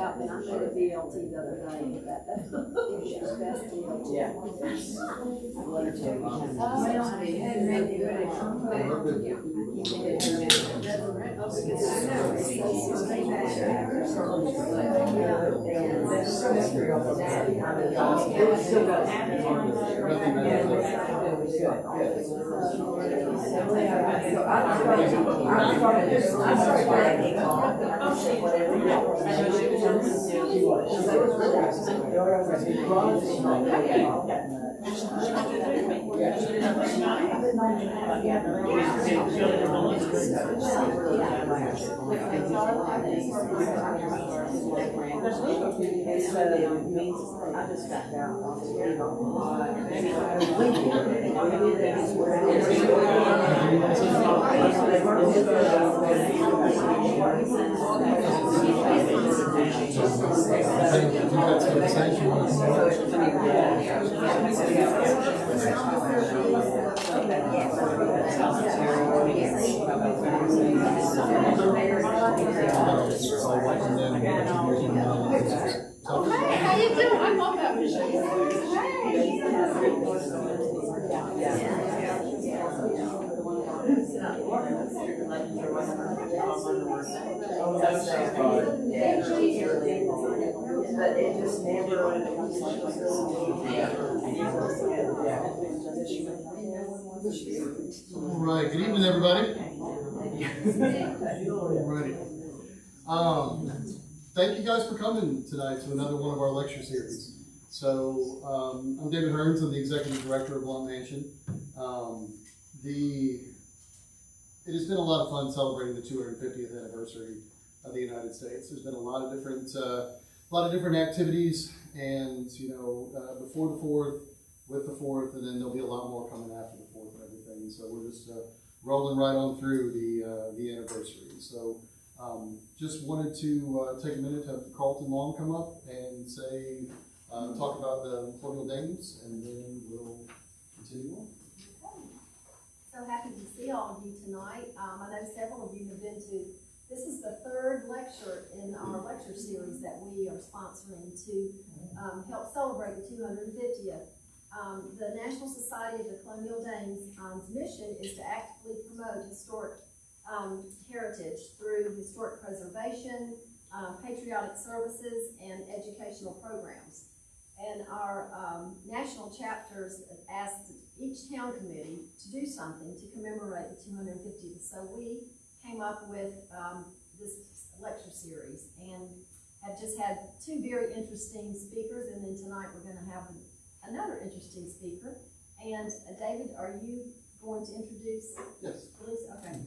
out, and I made a BLT the other day with that. She's best BLT. Yeah. I just got down. How you doing? I love that vision. But it just never. All right, good evening, everybody. All righty. Thank you guys for coming tonight to another one of our lecture series. So, I'm David Hearns, I'm the Executive Director of Blount Mansion. It has been a lot of fun celebrating the 250th anniversary of the United States. There's been a lot of different activities, and before the 4th, with the 4th, and then there'll be a lot more coming after the 4th and everything. So we're just rolling right on through the anniversary. So just wanted to take a minute to have Carlton Long come up and say, talk about the Colonial Dames, and then we'll continue on. So happy to see all of you tonight. I know several of you have been to, this is the third lecture in our lecture series that we are sponsoring to help celebrate the 250th. The National Society of the Colonial Dames' mission is to actively promote historic heritage through historic preservation, patriotic services, and educational programs. And our national chapters asked each town committee to do something to commemorate the 250th. So we came up with this lecture series and have just had two very interesting speakers, and then tonight we're going to have another interesting speaker. And David, are you going to introduce? Yes. Lisa? Okay.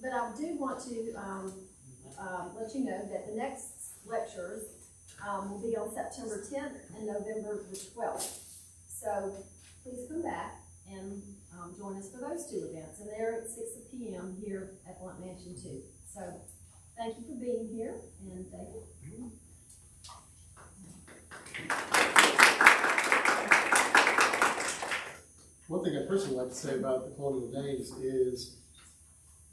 But I do want to let you know that the next lectures will be on September 10th and November the 12th. So please come back and join us for those two events. And they're at 6 p.m. here at Blount Mansion 2. So thank you for being here. And David. One thing I personally like to say about the Colonial Dames is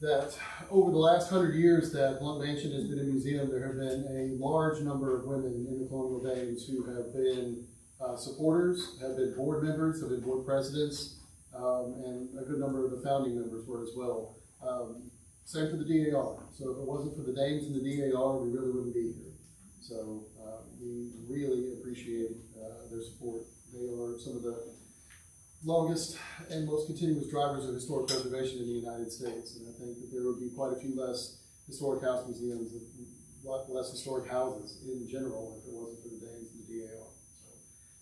that over the last 100 years that Blount Mansion has been a museum, there have been a large number of women in the Colonial Dames who have been supporters, have been board members, have been board presidents, and a good number of the founding members were as well. Same for the DAR. So if it wasn't for the Dames and the DAR, we really wouldn't be here. So we really appreciate their support. They are some of the longest and most continuous drivers of historic preservation in the United States. And I think that there would be quite a few less historic house museums, a lot less historic houses in general if it wasn't for the Dames and the DAR. So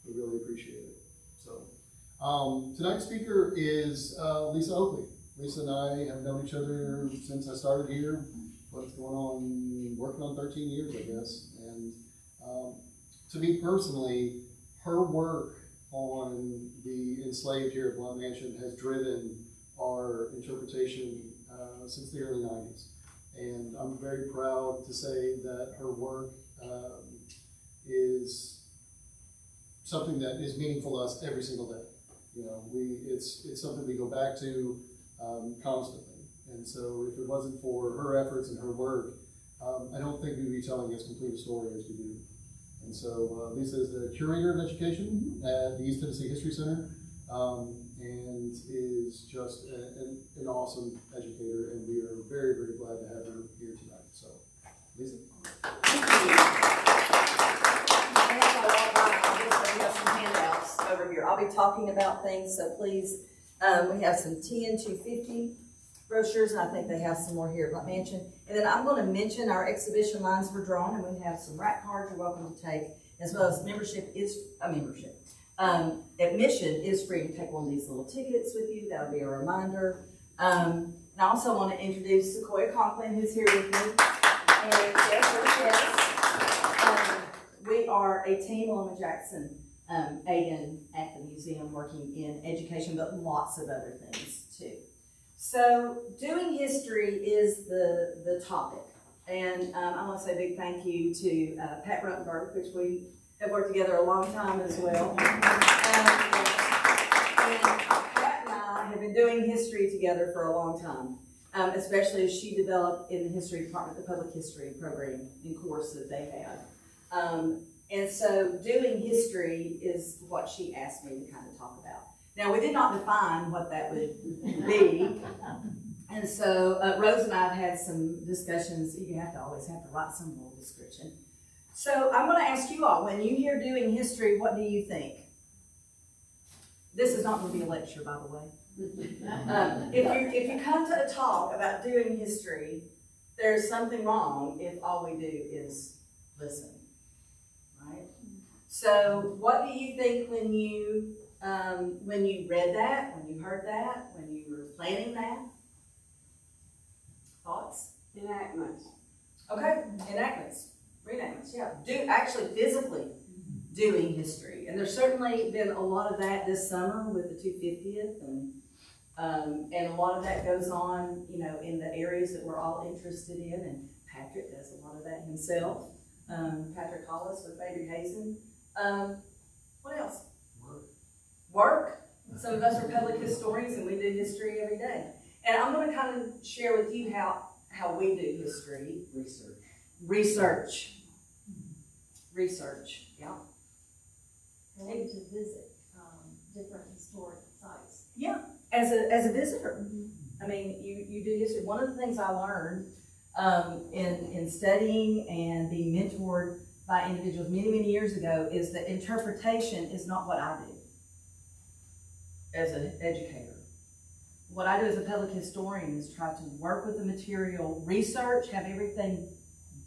we really appreciate it. So tonight's speaker is Lisa Oakley. Lisa and I have known each other since I started here. What's going on, working on 13 years, I guess. And to me personally, her work on the enslaved here at Blount Mansion has driven our interpretation since the early 90s. And I'm very proud to say that her work is something that is meaningful to us every single day. You know, it's something we go back to constantly. And so if it wasn't for her efforts and her work, I don't think we'd be telling as complete a story as we do. And so Lisa is the curator of education at the East Tennessee History Center, and is just an awesome educator, and we are very, very glad to have her here tonight. So, Lisa. Thank you. As I walk by, we have some handouts over here. I'll be talking about things, so please, we have some 10 to 50 brochures, and I think they have some more here at Blunt Mansion. And then I'm going to mention our exhibition lines were drawn, and we have some rack cards you're welcome to take, as well as admission is free to take one of these little tickets with you. That'll be a reminder. And I also want to introduce Sequoia Conklin, who's here with me. And yes, we are a team along with Jackson Agan at the museum working in education, but lots of other things too. So doing history is the topic. And I want to say a big thank you to Pat Ruttenberg, which we have worked together a long time as well. And Pat and I have been doing history together for a long time, especially as she developed in the history department, the public history program and course that they had. And so doing history is what she asked me to kind of talk about. Now, we did not define what that would be. And so Rose and I have had some discussions. You always have to write some little description. So I'm going to ask you all, when you hear doing history, what do you think? This is not going to be a lecture, by the way. If you come to a talk about doing history, there's something wrong if all we do is listen, right? So what do you think when you read that, when you heard that, when you were planning that? Thoughts? Enactments. Okay, enactments, reenactments, yeah. Actually physically doing history. And there's certainly been a lot of that this summer with the 250th, and a lot of that goes on, in the areas that we're all interested in, and Patrick does a lot of that himself. Patrick Hollis with Baby Hazen. What else? Work. Some of us are public historians and we do history every day. And I'm going to kind of share with you how we do history. Research, yeah. Going to visit different historic sites. Yeah, as a visitor. I mean, you do history. One of the things I learned in studying and being mentored by individuals many, many years ago is that interpretation is not what I do as an educator. What I do as a public historian is try to work with the material, research, have everything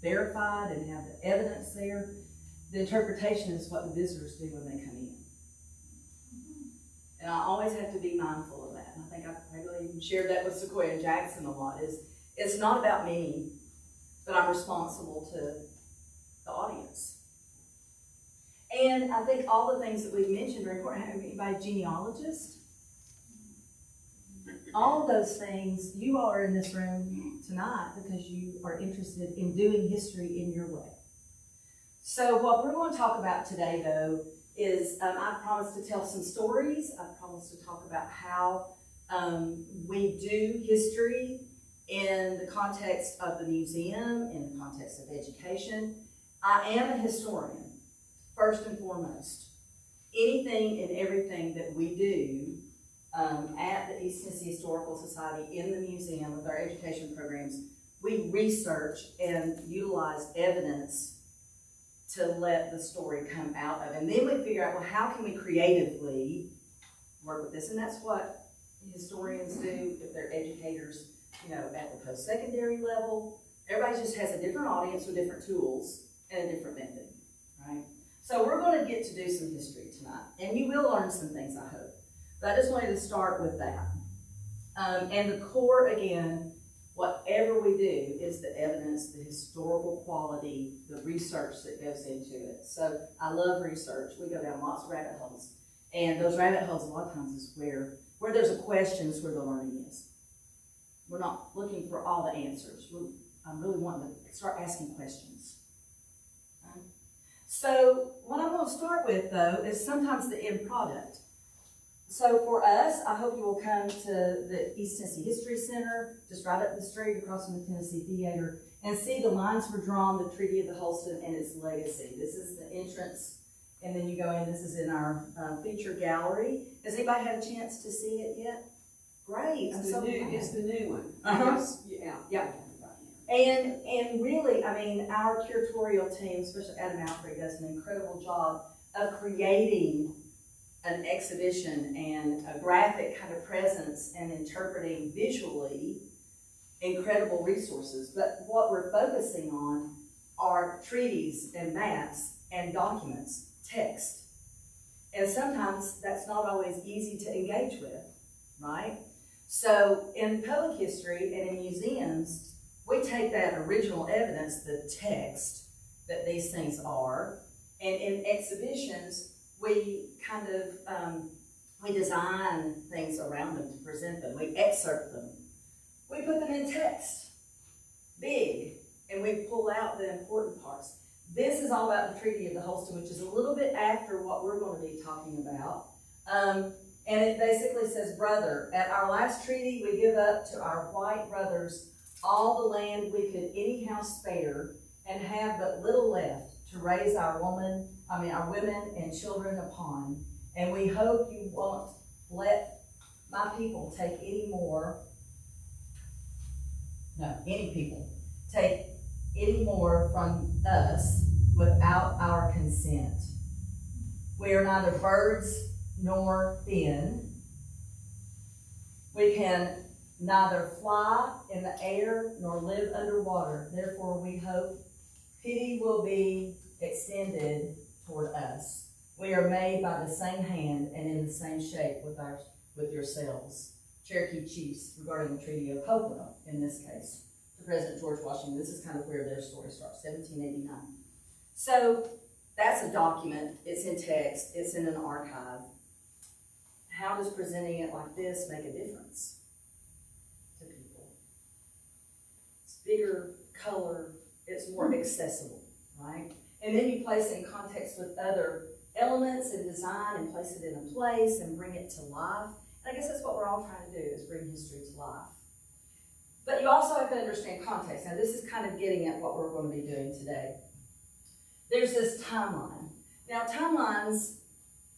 verified and have the evidence there. The interpretation is what the visitors do when they come in. And I always have to be mindful of that. And I think I really shared that with Sequoia and Jackson a lot. It's not about me, but I'm responsible to the audience. And I think all the things that we've mentioned are important. Anybody genealogist? All of those things, you all are in this room tonight because you are interested in doing history in your way. So what we're going to talk about today, though, is I promised to tell some stories. I promised to talk about how we do history in the context of the museum, in the context of education. I am a historian, first and foremost. Anything and everything that we do at the East Tennessee Historical Society in the museum with our education programs, we research and utilize evidence to let the story come out of. And then we figure out, well, how can we creatively work with this? And that's what historians do if they're educators, at the post-secondary level. Everybody just has a different audience with different tools and a different method, right? So we're going to get to do some history tonight, and you will learn some things, I hope. But I just wanted to start with that. And the core, again, whatever we do is the evidence, the historical quality, the research that goes into it. So I love research. We go down lots of rabbit holes. And those rabbit holes a lot of times is where there's a question is where the learning is. We're not looking for all the answers. I'm really wanting to start asking questions. Right? So what I'm going to start with, though, is sometimes the end product. So for us, I hope you will come to the East Tennessee History Center, just right up the street across from the Tennessee Theater, And see, the lines were drawn, the Treaty of the Holston and its legacy. This is the entrance, and then you go in, this is in our feature gallery. Has anybody had a chance to see it yet? Great, I'm so glad. It's the new one. Uh-huh. Yeah. Yeah. And really, I mean, our curatorial team, especially Adam Alfred, does an incredible job of creating an exhibition and a graphic kind of presence and interpreting visually incredible resources. But what we're focusing on are treaties and maps and documents, text. And sometimes that's not always easy to engage with, right? So in public history and in museums, we take that original evidence, the text that these things are, and in exhibitions, we kind of, we design things around them to present them. We excerpt them. We put them in text, big, and we pull out the important parts. This is all about the Treaty of the Holston, which is a little bit after what we're going to be talking about. And it basically says, brother, at our last treaty, we give up to our white brothers all the land we could anyhow spare, and have but little left to raise our women and children upon. And we hope you won't let my people take any more from us without our consent. We are neither birds nor thin. We can neither fly in the air nor live underwater. Therefore, we hope pity will be extended toward us. We are made by the same hand and in the same shape with yourselves. Cherokee chiefs regarding the Treaty of Hopewell, in this case, to President George Washington. This is kind of where their story starts, 1789. So that's a document. It's in text. It's in an archive. How does presenting it like this make a difference to people? It's bigger, color, it's more accessible, right? And then you place it in context with other elements and design and place it in a place and bring it to life. And I guess that's what we're all trying to do, is bring history to life. But you also have to understand context. Now, this is kind of getting at what we're going to be doing today. There's this timeline. Now, timelines,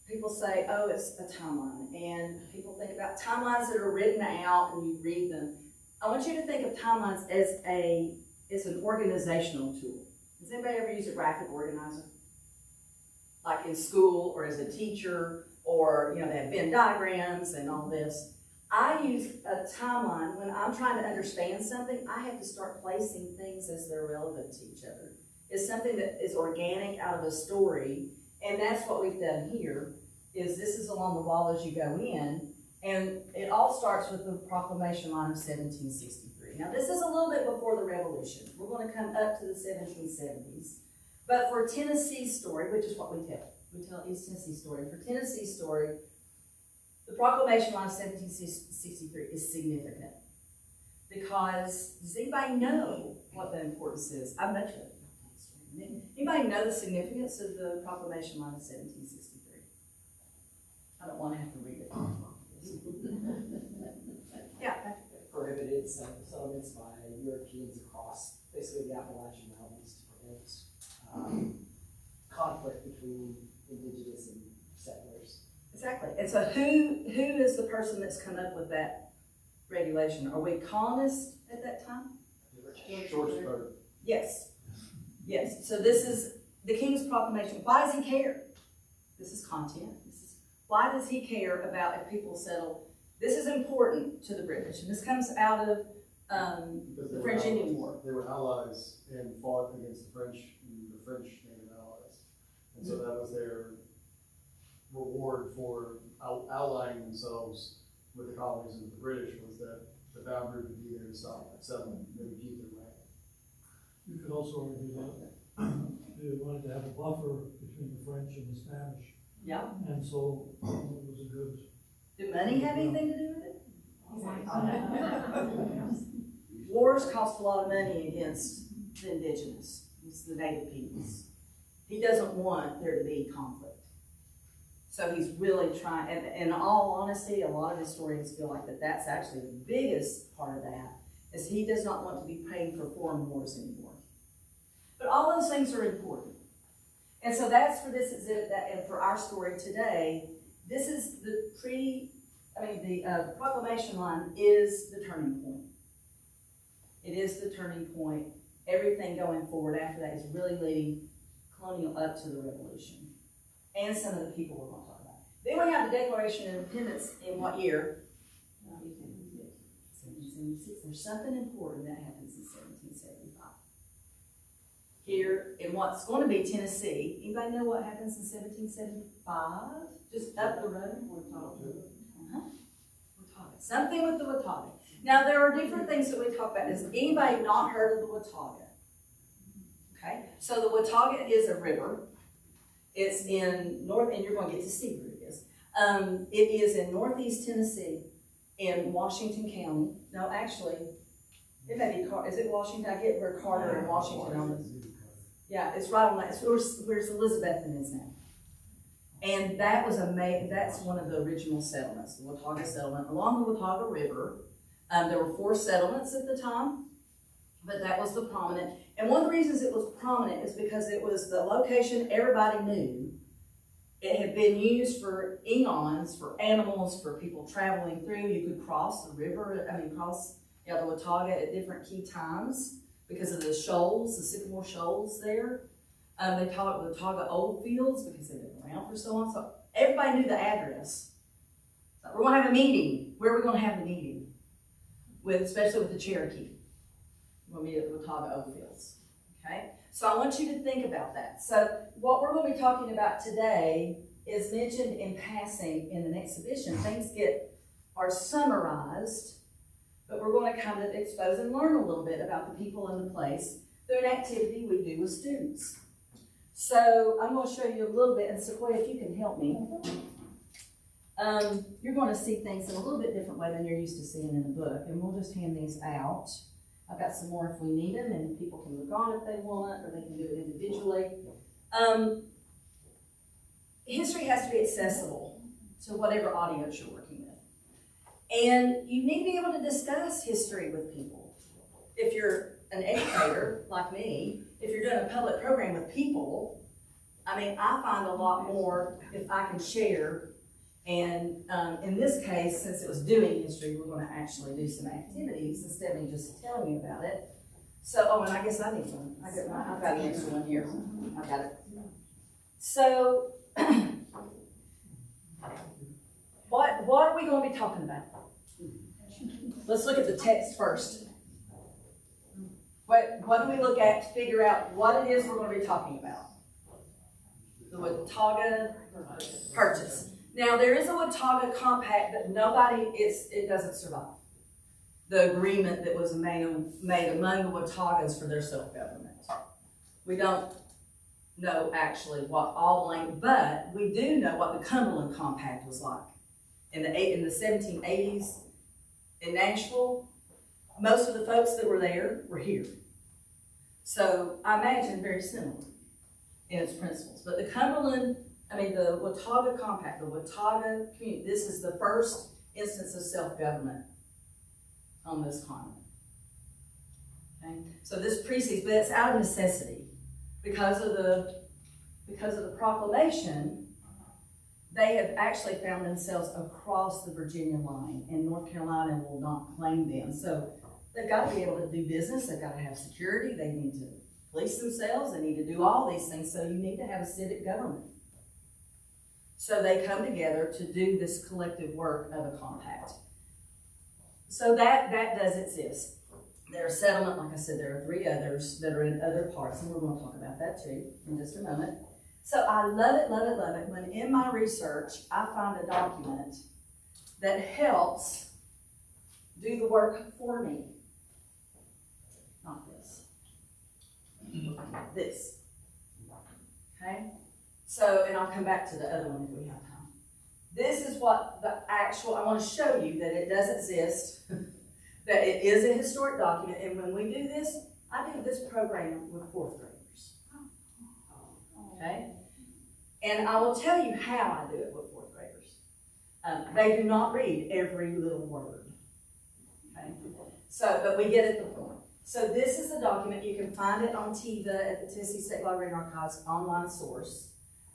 people say, oh, it's a timeline. And people think about timelines that are written out and you read them. I want you to think of timelines as an organizational tool. Has anybody ever used a graphic organizer? Like in school or as a teacher, or they have Venn diagrams and all this. I use a timeline when I'm trying to understand something. I have to start placing things as they're relevant to each other. It's something that is organic out of a story, and that's what we've done here. This is along the wall as you go in, and it all starts with the Proclamation Line of 1763. Now, this is a little bit before the Revolution. We're going to come up to the 1770s. But for Tennessee's story, which is what we tell East Tennessee story. For Tennessee's story, the Proclamation Line of 1763 is significant. Because, does anybody know what the importance is? I bet you. Anybody know the significance of the Proclamation Line of 1763? I don't want to have to read it. Yeah. Prohibited settlements by Europeans across basically the Appalachian Mountains to prevent conflict between indigenous and settlers. Exactly. And so who is the person that's come up with that regulation? Are we colonists at that time? Georgesburg. Yes. Yes. So this is the King's Proclamation. Why does he care? This is content. Why does he care about if people settle? This is important to the British, and this comes out of the French Indian War. They were allies and fought against the French native allies. And so that was their reward for allying themselves with the colonies and the British, was that the boundary would be there to stop that settlement. They would keep their land. You could also argue that they wanted to have a buffer between the French and the Spanish. Yeah. And so it was a good. Did money have anything to do with it? Wars cost a lot of money against the indigenous, the native peoples. He doesn't want there to be conflict. So he's really trying, and in all honesty, a lot of historians feel like that's actually the biggest part of that, is he does not want to be paying for foreign wars anymore. But all those things are important. And so that's for this exhibit, and for our story today, this is the proclamation line is the turning point. It is the turning point. Everything going forward after that is really leading colonial up to the revolution. And some of the people we're going to talk about. Then we have the Declaration of Independence in what year? 1776. There's something important that happens in 1775. Here in what's going to be Tennessee. Anybody know what happens in 1775? Just up the road? Watauga. Something with the Watauga. Now there are different things that we talk about. Has anybody not heard of the Watauga? Okay, so the Watauga is a river. It's in north, and you're going to get to see where it is. It is in northeast Tennessee, in Washington County. No, actually, it may be is it Washington? I get where Carter and Washington are. Yeah, it's right on that. It's where's Elizabethton is now. And that was that's one of the original settlements, the Watauga settlement, along the Watauga River. There were 4 settlements at the time, but that was the prominent. And one of the reasons it was prominent is because it was the location everybody knew. It had been used for eons, for animals, for people traveling through. You could cross the river, cross the Watauga at different key times because of the shoals, the sycamore shoals there. They call it Watauga Old Fields because they've been around for so long. So everybody knew the address. So we're going to have a meeting. Where are we going to have the meeting? Especially with the Cherokee. We're going to meet at the Watauga Old Fields. Okay? So I want you to think about that. So what we're going to be talking about today is mentioned in passing in an exhibition. Things are summarized, but we're going to kind of expose and learn a little bit about the people and the place through an activity we do with students. So I'm going to show you a little bit, and Sequoia, if you can help me. You're going to see things in a little bit different way than you're used to seeing in a book, and we'll just hand these out. I've got some more if we need them, and people can look on if they want, or they can do it individually. History has to be accessible to whatever audience you're working with. And you need to be able to discuss history with people. If you're an educator, like me, if you're doing a public program with people, I find a lot more if I can share. And in this case, since it was doing history, we're going to actually do some activities instead of me just telling you about it. So, and I guess I need one. I've got an extra one here. I've got it. So, what are we going to be talking about? Let's look at the text first. What do we look at to figure out what it is we're going to be talking about? The Watauga Purchase. Now, there is a Watauga Compact, but it doesn't survive. The agreement that was made among the Wataugas for their self-government. We don't know actually what all the language, but we do know what the Cumberland Compact was like. In the 1780s in Nashville, most of the folks that were there were here. So I imagine very similar in its principles. But the Watauga Compact, the Watauga community, this is the first instance of self-government on this continent. Okay? So this precedes, but it's out of necessity. Because of the proclamation, they have actually found themselves across the Virginia line, and North Carolina will not claim them. So they've got to be able to do business, they've got to have security, they need to police themselves, they need to do all these things, so you need to have a civic government. So they come together to do this collective work of a compact. So that does exist. There are settlement, like I said, there are 3 others that are in other parts, and we're going to talk about that too in just a moment. So I love it when in my research I find a document that helps do the work for me. Not this. This. Okay? So, and I'll come back to the other one if we have time. This is what I want to show you that it does exist, that it is a historic document, and when we do this, I do this program with 4th graders. Okay? And I will tell you how I do it with 4th graders. They do not read every little word. Okay? So, but we get at the point. So this is the document. You can find it on TIVA at the Tennessee State Library and Archives online source.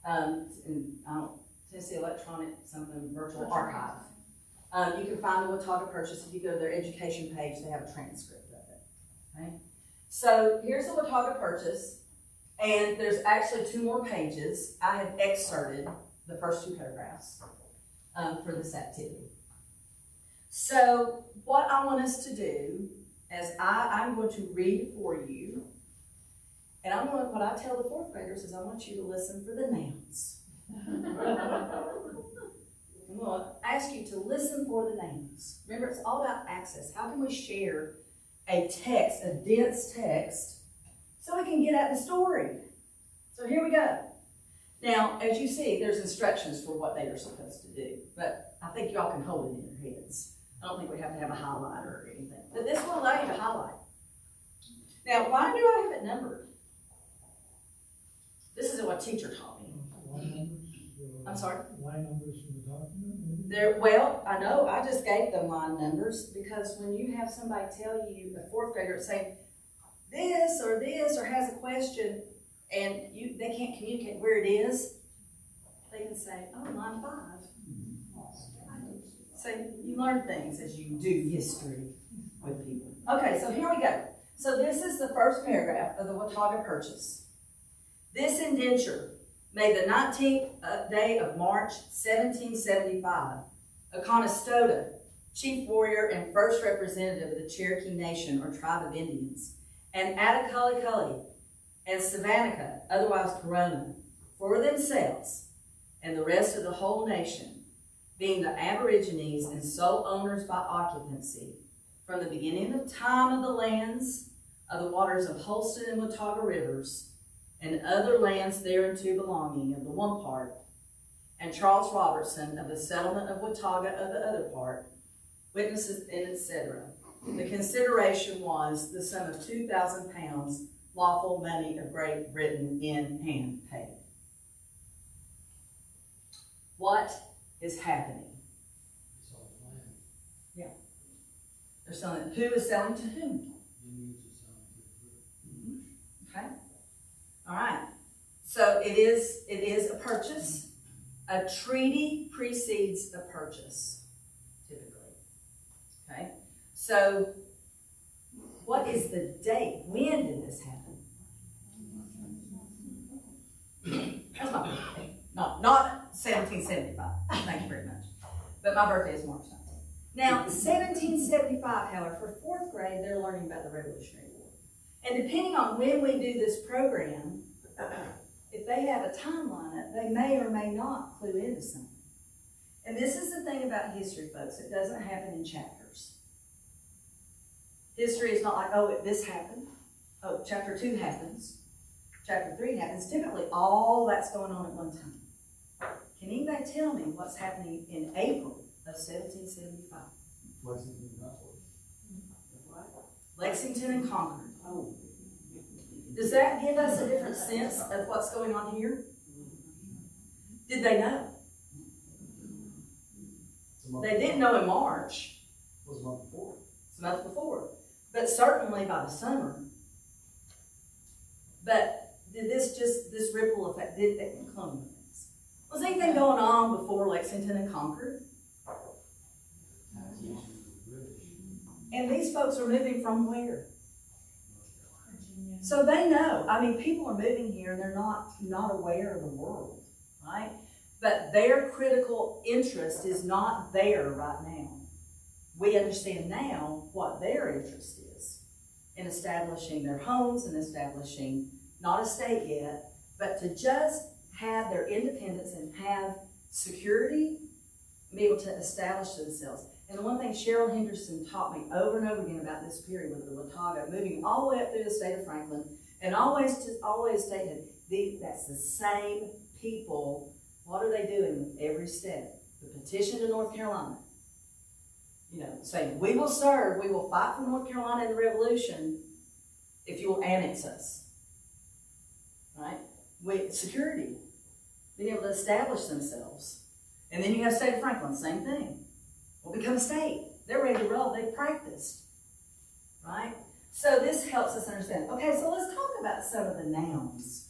Tennessee Electronic something virtual archive. You can find the Watauga Purchase. If you go to their education page, they have a transcript of it. Okay? So here's the Watauga Purchase, and there's actually 2 more pages. I have excerpted the first 2 paragraphs for this activity. So what I want us to do is I'm going to read for you, and what I tell the 4th graders is I want you to listen for the nouns. I'm going to ask you to listen for the nouns. Remember, it's all about access. How can we share a text, a dense text, so we can get at the story? So here we go. Now, as you see, there's instructions for what they are supposed to do, but I think y'all can hold it in your heads. I don't think we have to have a highlighter or anything, but this will allow you to highlight. Now, why do I have it numbered? This is what teacher taught me. I'm sorry? Line numbers from the document, maybe? Well, I know, I just gave them line numbers because when you have somebody tell you, a 4th grader, say this or has a question, and they can't communicate where it is, they can say, oh, line 5. So you learn things as you do history with people. Okay, so here we go. So this is the first paragraph of the Watauga Purchase. This indenture, made the 19th day of March, 1775, a Conestoga, chief warrior and first representative of the Cherokee Nation or tribe of Indians, and Attakalikuli and Savanica, otherwise Corona, for themselves and the rest of the whole nation, being the aborigines and sole owners by occupancy, from the beginning of time of the lands of the waters of Holston and Watauga rivers, and other lands thereunto belonging of the one part, and Charles Robertson of the settlement of Watauga of the other part, witnesses and etc. The consideration was the sum of 2,000 pounds, lawful money of Great Britain in hand paid. What is happening? It's all land. Yeah. They're selling it. Who is selling to whom? Indians are selling to the British. Okay. All right. So it is a purchase. A treaty precedes a purchase, typically. Okay. So what is the date? When did this happen? That's my birthday. Not 1775. Thank you very much. But my birthday is March 19th. Now, 1775, however, for 4th grade, they're learning about the Revolutionary War. And depending on when we do this program, if they have a timeline, they may or may not clue into something. And this is the thing about history, folks. It doesn't happen in chapters. History is not like, oh, this happened. Oh, chapter 2 happens. Chapter 3 happens. Typically, all that's going on at one time. Can anybody tell me what's happening in April of 1775? Lexington and Concord. Oh. Does that give us a different sense of what's going on here? Did they know? They didn't know in March. It was a month before. It's a month before. But certainly by the summer. But did this ripple effect, did that colonial things? Was anything going on before Lexington and Concord? And these folks are moving from where? So they know. I mean, people are moving here and they're not aware of the world, right? But their critical interest is not there right now. We understand now what their interest is in establishing their homes and establishing, not a state yet, but to just have their independence and have security, and be able to establish themselves. And the one thing Cheryl Henderson taught me over and over again about this period with the Watauga, moving all the way up through the state of Franklin, and always stated, that's the same people. What are they doing with every step? The petition to North Carolina, saying, we will serve, we will fight for North Carolina in the Revolution if you will annex us, right? Security, being able to establish themselves. And then you have state of Franklin, same thing. Will become a state. They're ready to roll. They've practiced. right? So this helps us understand. Okay, so let's talk about some of the nouns.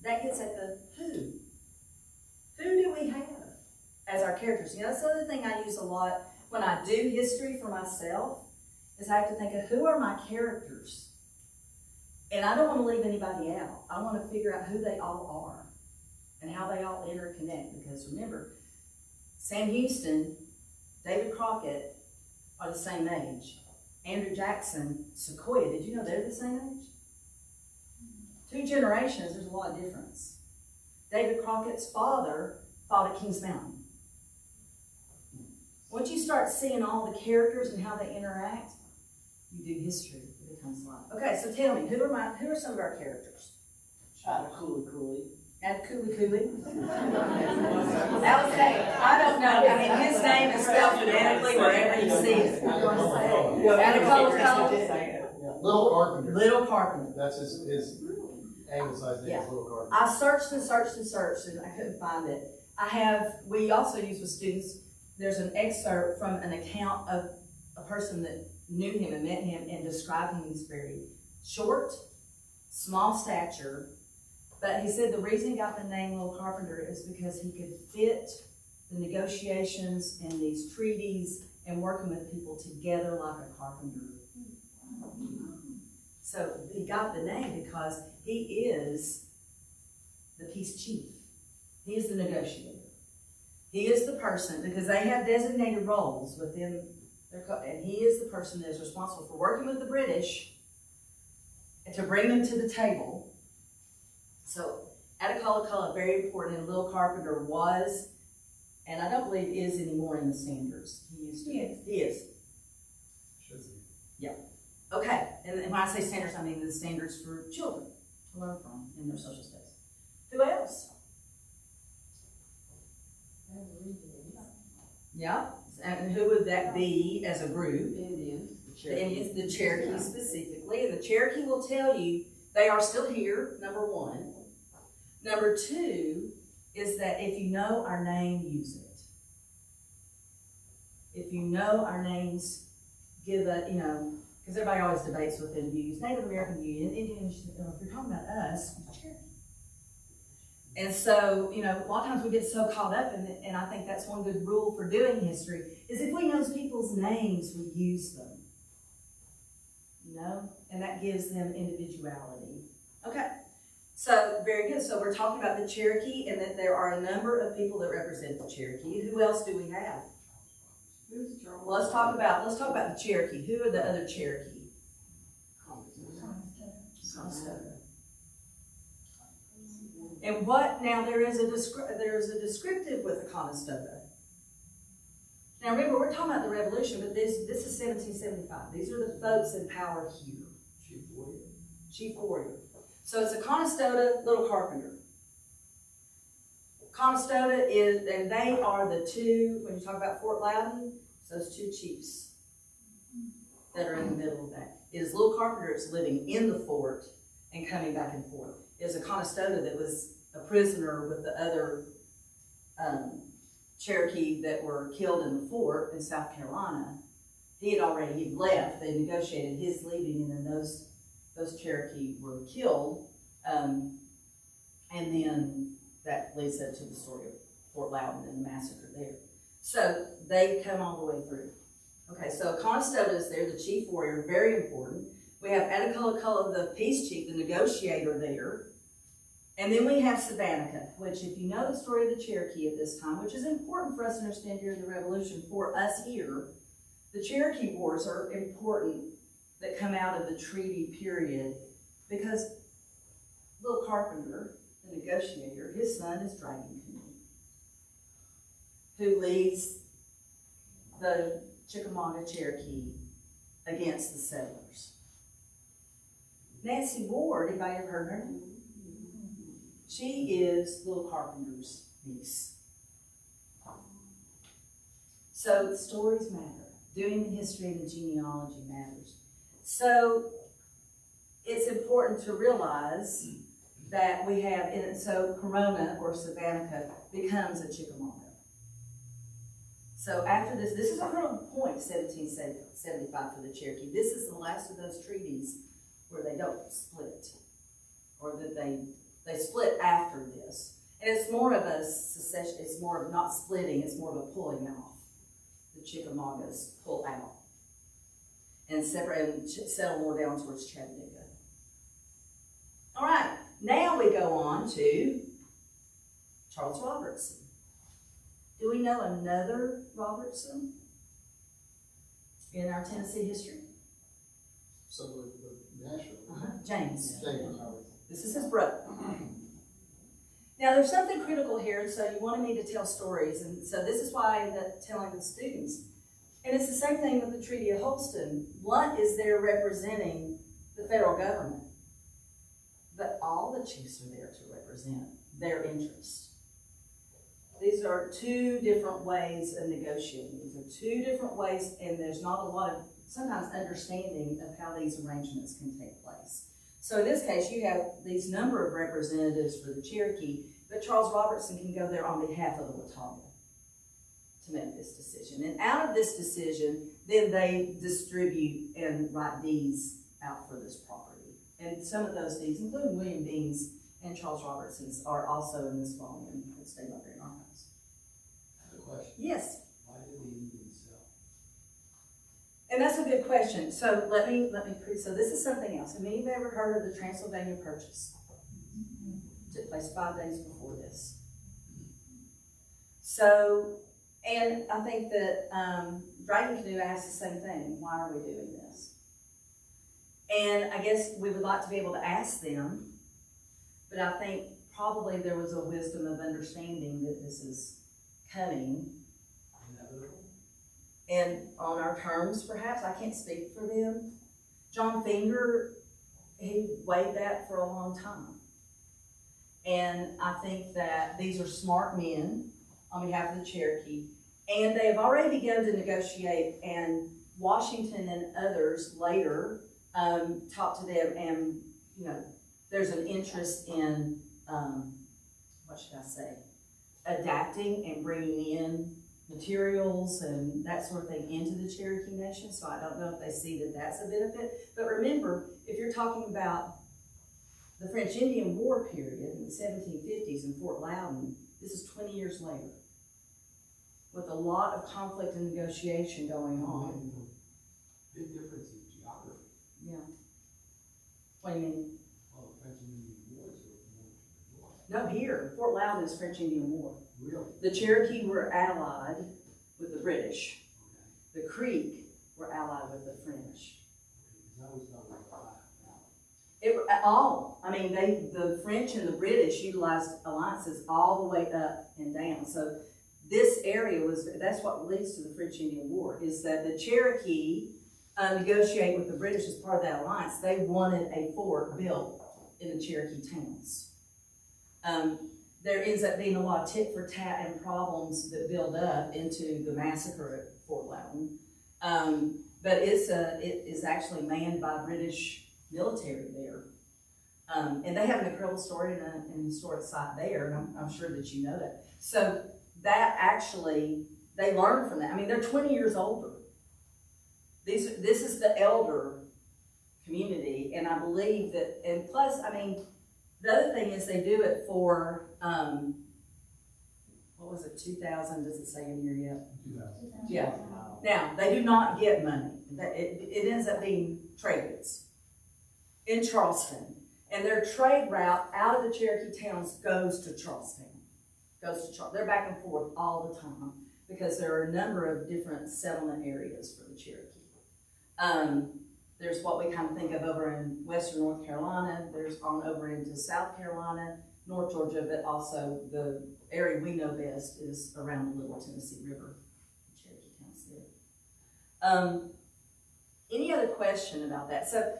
That gets at the who. Who do we have as our characters? You know, that's the other thing I use a lot when I do history for myself, is I have to think of who are my characters. And I don't want to leave anybody out. I want to figure out who they all are and how they all interconnect. Because remember, Sam Houston, David Crockett are the same age. Andrew Jackson, Sequoia, did you know they're the same age? 2 generations, there's a lot of difference. David Crockett's father fought at Kings Mountain. Once you start seeing all the characters and how they interact, you do history, it becomes life. Okay, so tell me, who are some of our characters? Cooley. Add Cooley Cooley. Okay, I don't know. I mean, his name is spelled phonetically wherever you see it. Little Carpenter. Little Carpenter. That's his anglicized name, Yeah. is Little Carpenter. I searched and searched and searched and I couldn't find it. We also use with students, there's an excerpt from an account of a person that knew him and met him and described him. He's very short, small stature, but he said the reason he got the name Little Carpenter is because he could fit the negotiations and these treaties and working with people together like a carpenter. So he got the name because he is the peace chief. He is the negotiator. He is the person, because they have designated roles within and he is the person that is responsible for working with the British and to bring them to the table. So Attacullaculla, very important, and Little Carpenter was, and I don't believe is anymore in the standards. He used to. He is. Yeah. Okay, and when I say standards, I mean the standards for children to learn from in their social studies. Who else? Yeah, and who would that be as a group? Indians. The Indians, the Cherokee specifically, and the Cherokee will tell you they are still here, number 1. Number 2 is that if you know our name, use it. If you know our names, give a, because everybody always debates within views. Native American view, Indians, if you're talking about us, Cherokee. And so, a lot of times we get so caught up in it, and I think that's one good rule for doing history, is if we know people's names, we use them. And that gives them individuality. Okay, so very good. So we're talking about the Cherokee, and that there are a number of people that represent the Cherokee. Who else do we have? Well, let's talk about the Cherokee. Who are the other Cherokee? Conestoga. And now there is a descriptive with the Conestoga. Now remember, we're talking about the Revolution, but this is 1775. These are the folks in power here. Chief warrior. So it's a Conestoga, Little Carpenter. Conestoga is, and they are the 2, when you talk about Fort Loudon, those 2 chiefs that are in the middle of that. It is Little Carpenter is living in the fort and coming back and forth. It was a Conestoga that was a prisoner with the other Cherokee that were killed in the fort in South Carolina. He had already left. They negotiated his leaving, and then those Cherokee were killed. And then that leads up to the story of Fort Loudon and the massacre there. So they come all the way through. Okay, so Conestoga is there, the chief warrior, very important. We have Attacullaculla, the peace chief, the negotiator there. And then we have Savannah, which if you know the story of the Cherokee at this time, which is important for us to understand during the Revolution for us here, the Cherokee Wars are important that come out of the treaty period because Little Carpenter, the negotiator, his son is Dragon Canoe, who leads the Chickamauga Cherokee against the settlers. Nancy Ward, anybody ever heard her? She is Little Carpenter's niece. So the stories matter. Doing the history and the genealogy matters. So it's important to realize that we have, so Corona or Savannah becomes a Chickamauga. So after this is a critical point, 1775 for the Cherokee. This is the last of those treaties where they don't split, or that they split after this. And it's more of a secession, it's more of not splitting, it's more of a pulling off. The Chickamaugas pull out and separate and settle more down towards Chattanooga. All right, now we go on to Charles Robertson. Do we know another Robertson in our Tennessee history? Somewhere with Nashville. James. James. This is his brother. Now, there's something critical here, so you wanted me to tell stories, and so this is why I end up telling the students. And it's the same thing with the Treaty of Holston. Blunt is there representing the federal government, but all the chiefs are there to represent their interests. These are two different ways of negotiating. These are two different ways, and there's not a lot of, sometimes, understanding of how these arrangements can take place. So in this case, you have these number of representatives for the Cherokee, but Charles Robertson can go there on behalf of the Watauga to make this decision. And out of this decision, then they distribute and write deeds out for this property. And some of those deeds, including William Bean's and Charles Robertson's, are also in this volume at State Library and Archives. I have a question. Yes. Why did the Indians sell? And that's a good question. So let me so this is something else. Have any of you ever heard of the Transylvania Purchase? It took place 5 days before this. So, and I think that Dragon Canoe asked the same thing. Why are we doing this? And I guess we would like to be able to ask them, but I think probably there was a wisdom of understanding that this is coming. Inevitable? And on our terms, perhaps. I can't speak for them. John Finger, he weighed that for a long time. And I think that these are smart men on behalf of the Cherokee, and they have already begun to negotiate, and Washington and others later talked to them, and, you know, there's an interest in, what should I say, adapting and bringing in materials and that sort of thing into the Cherokee Nation. So I don't know if they see that that's a benefit. But remember, if you're talking about the French Indian War period in the 1750s in Fort Loudon, this is 20 years later, with a lot of conflict and negotiation going on. Big difference in geography. Yeah. What do you mean? Well, the French and Indian Wars were more to the north. No, here, Fort Loudon is French Indian War. Really? The Cherokee were allied with the British. Okay. The Creek were allied with the French. Because that was not like that. I mean, the French and the British utilized alliances all the way up and down. So this area that's what leads to the French Indian War, is that the Cherokee negotiate with the British as part of that alliance. They wanted a fort built in the Cherokee towns. There ends up being a lot of tit for tat and problems that build up into the massacre at Fort Loudon. But it is actually manned by British military there. And they have an incredible story and an historic site there, and I'm sure that you know that. So that actually, they learned from that. I mean, they're 20 years older. This is the elder community, and I believe that, and plus, I mean, the other thing is they do it for, what was it, 2000, does it say in here yet? 2000. Yeah. Now, they do not get money. It ends up being trade goods in Charleston. And their trade route out of the Cherokee towns goes to Charlestown. They're back and forth all the time because there are a number of different settlement areas for the Cherokee. There's what we kind of think of over in western North Carolina. There's on over into South Carolina, North Georgia, but also the area we know best is around the Little Tennessee River. The Cherokee towns there. Any other question about that? So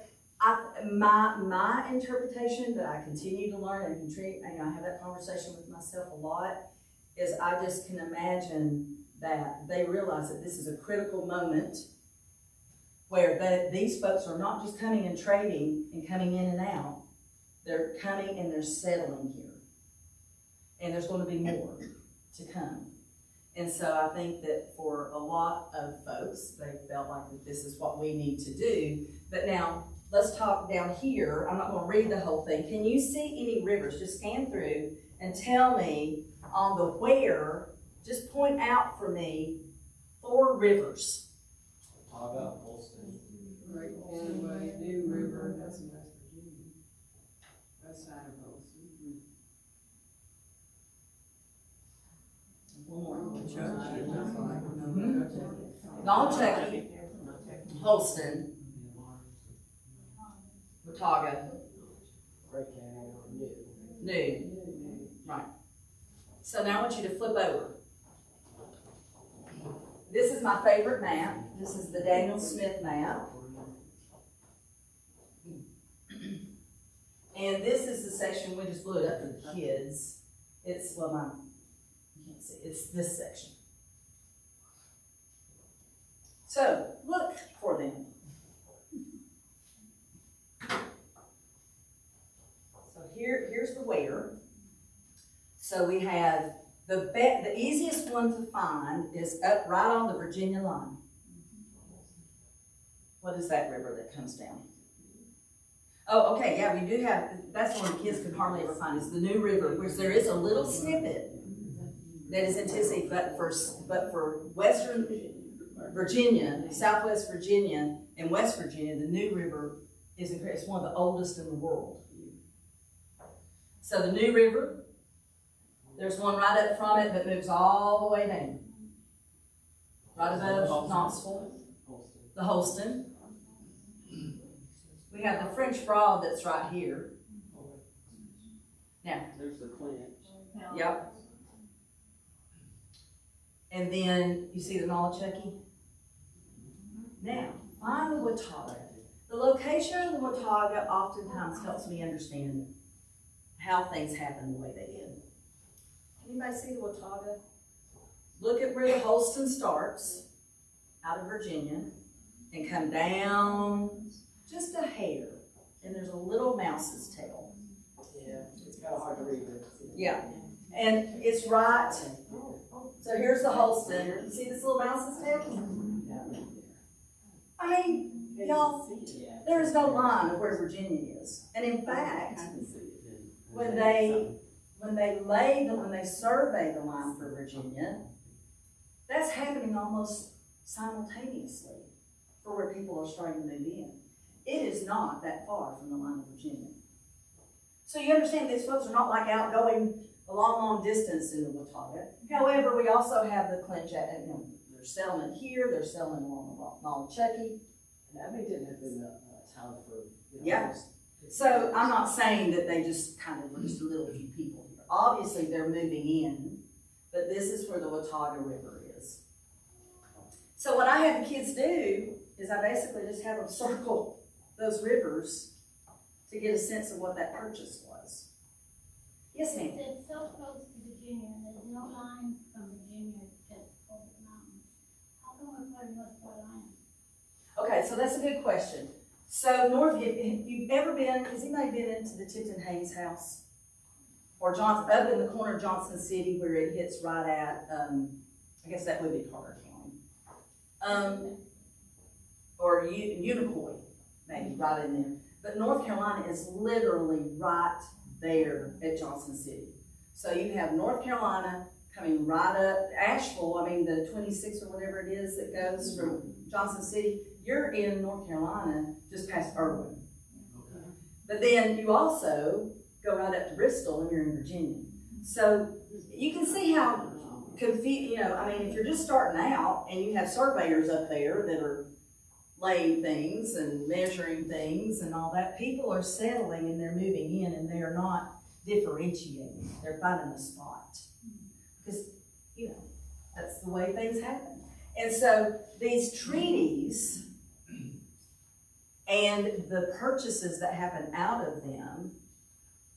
my interpretation that I continue to learn and I have that conversation with myself a lot, is I just can imagine that they realize that this is a critical moment where these folks are not just coming and trading and coming in and out. They're coming and they're settling here. And there's going to be more to come. And so I think that for a lot of folks, they felt like that this is what we need to do. But now, let's talk down here. I'm not gonna read the whole thing. Can you see any rivers? Just scan through and tell me on the where, just point out for me 4 rivers. Watauga, Holston. Great Anyway, New River, that's in West Virginia. West side of Holston. One more. Mhm. Nolachecki, Holston, Watauga, Great Canyon, or New. New. Right. So now I want you to flip over. This is my favorite map. This is the Daniel Smith map. And this is the section, we just blew it up for the kids. It's, well, you can't see, it's this section. So, look for them. So here's the where. So we have the easiest one to find is up right on the Virginia line. What is that river that comes down? Oh, okay, yeah, we do have, that's the one the kids can hardly ever find, is the New River, which there is a little snippet that is in Tennessee, but for Western Virginia, Southwest Virginia, and West Virginia, the New River is it's one of the oldest in the world. So the New River, there's one right up from it that moves all the way down. Right above Knoxville, the Holston. We have the French Broad that's right here. Now, There's the Clinch. yep. And then you see the Nolachecki. Now, find the Watauga. The location of the Watauga oftentimes helps me understand how things happen the way they did. Can anybody see the Watauga? Look at where the Holston starts, out of Virginia, and come down just a hair, and there's a little mouse's tail. Yeah, it's kind of hard to read, but. Yeah, and it's right, so here's the Holston. You see this little mouse's tail? I mean, y'all, there is no line of where Virginia is. And in fact, when they survey the line for Virginia, that's happening almost simultaneously for where people are starting to move in. It is not that far from the line of Virginia. So you understand these folks are not like out going a long distance in the Watauga. However, we also have the Clinch, they're selling it here, they're selling along the Nolachecki. And that may didn't have been a town for, Yeah. almost 50 So years. I'm not saying that they just kind of were just a little few people here. Obviously, they're moving in, but this is where the Watauga River is. So what I have the kids do is I basically just have them circle those rivers to get a sense of what that purchase was. Yes, ma'am? It's so close to Virginia, and there's no line from Virginia to over the mountains. How come we're part of North Carolina? Okay, so that's a good question. So if you've ever been, has anybody been into the Tipton Hayes house? Or up in the corner of Johnson City where it hits right at, I guess that would be Carter County. Or Unicoi, maybe, right in there. But North Carolina is literally right there at Johnson City. So you have North Carolina coming right up, Asheville, I mean the 26 or whatever it is that goes from Johnson City, you're in North Carolina just past Irwin. Okay. But then you also go right up to Bristol and you're in Virginia. So you can see how confused, I mean, if you're just starting out and you have surveyors up there that are laying things and measuring things and all that, people are settling and they're moving in and they are not differentiating. They're finding a spot. Because, that's the way things happen. And so these treaties and the purchases that happen out of them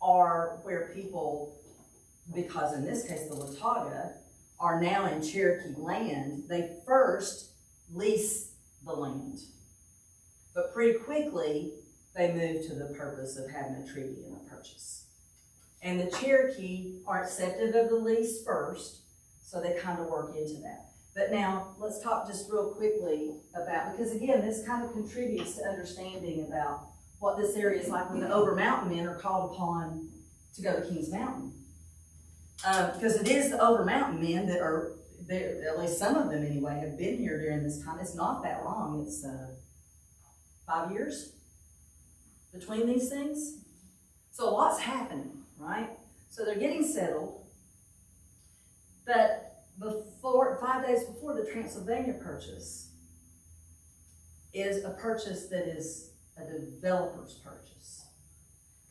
are where people, because in this case the Watauga, are now in Cherokee land. They first lease the land. But pretty quickly, they move to the purpose of having a treaty and a purchase. And the Cherokee are accepted of the lease first, So they kind of work into that. But now, let's talk just real quickly about, because again, this kind of contributes to understanding about what this area is like when the Over Mountain men are called upon to go to Kings Mountain. Because it is the Over Mountain men that are there, at least some of them anyway, have been here during this time. It's not that long, it's 5 years between these things. So a lot's happening, right? So they're getting settled. But 5 days before the Transylvania purchase is a purchase that is a developer's purchase.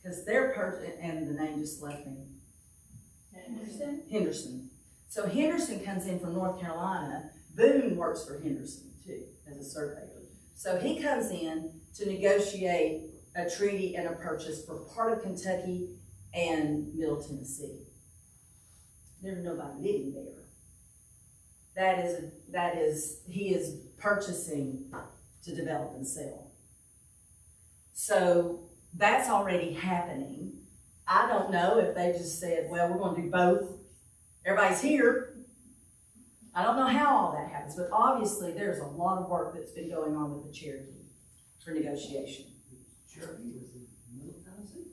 Because their purchase, and the name just left me. Henderson. So Henderson comes in from North Carolina. Boone works for Henderson too, as a surveyor. So he comes in to negotiate a treaty and a purchase for part of Kentucky and Middle Tennessee. There's nobody living there. He is purchasing to develop and sell. So that's already happening. I don't know if they just said, well, we're going to do both. Everybody's here. I don't know how all that happens, but obviously there's a lot of work that's been going on with the Cherokee for negotiation. Cherokee was in Middle Tennessee?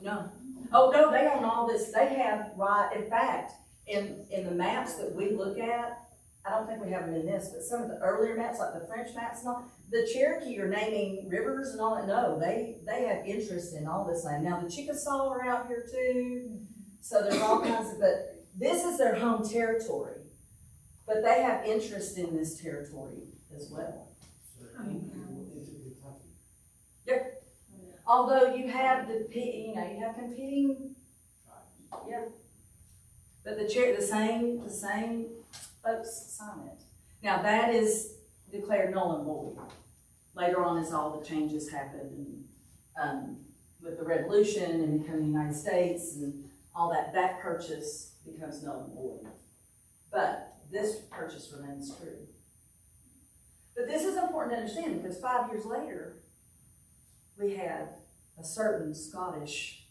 No. Oh, no, they own all this. They have, right, in fact, in the maps that we look at, I don't think we have them in this, but some of the earlier maps, like the French maps and all, the Cherokee are naming rivers and all that. No, they have interest in all this land. Now, the Chickasaw are out here too, so there's all kinds of, but this is their home territory. But they have interest in this territory as well. Yep. Although you have you have competing, yeah. But the same folks sign it. Now that is declared null and void. Later on, as all the changes happen, and with the Revolution and becoming the United States and all that, that purchase becomes null and void. But this purchase remains true. But this is important to understand because 5 years later, we have a certain Scottish,